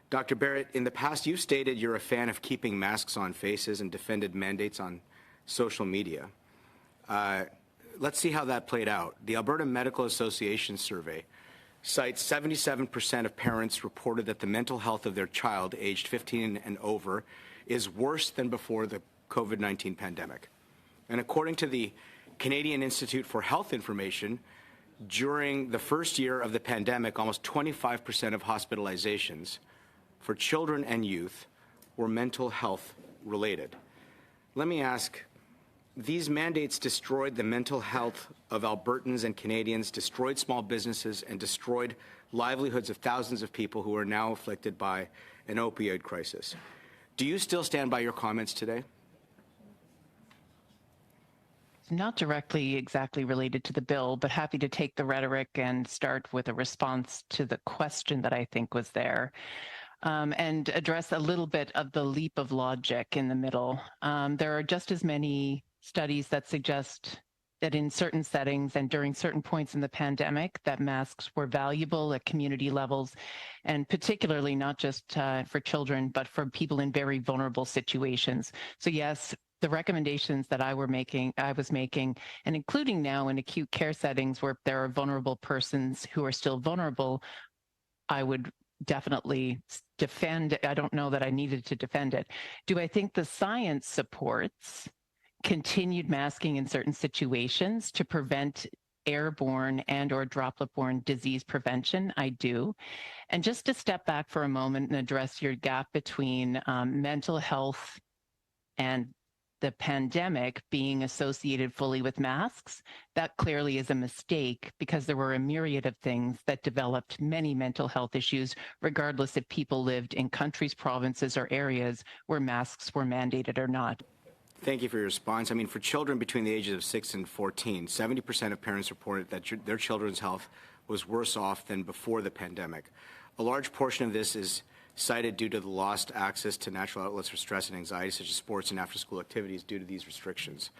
Dr. Barrett, in the past, you've stated you're a fan of keeping masks on faces and defended mandates on social media. Let's see how that played out. The Alberta Medical Association survey cites 77% of parents reported that the mental health of their child aged 15 and over is worse than before the COVID-19 pandemic. And according to the Canadian Institute for Health Information, during the first year of the pandemic, almost 25% of hospitalizations for children and youth were mental health related. Let me ask, these mandates destroyed the mental health of Albertans and Canadians, destroyed small businesses, and destroyed livelihoods of thousands of people who are now afflicted by an opioid crisis. Do you still stand by your comments today? Not directly exactly related to the bill, but happy to take the rhetoric and start with a response to the question that I think was there. And address a little bit of the leap of logic in the middle. There are just as many studies that suggest that in certain settings and during certain points in the pandemic that masks were valuable at community levels, and particularly not just for children, but for people in very vulnerable situations. So yes, the recommendations that I was making, and including now in acute care settings where there are vulnerable persons who are still vulnerable, I would definitely defend. I don't know that I needed to defend it. Do I think the science supports continued masking in certain situations to prevent airborne and or droplet-borne disease prevention? I do. And just to step back for a moment and address your gap between mental health and the pandemic being associated fully with masks, that clearly is a mistake because there were a myriad of things that developed many mental health issues, regardless if people lived in countries, provinces, or areas where masks were mandated or not. Thank you for your response. I mean, for children between the ages of 6 and 14, 70% of parents reported that their children's health was worse off than before the pandemic. A large portion of this is cited due to the lost access to natural outlets for stress and anxiety, such as sports and after-school activities due to these restrictions.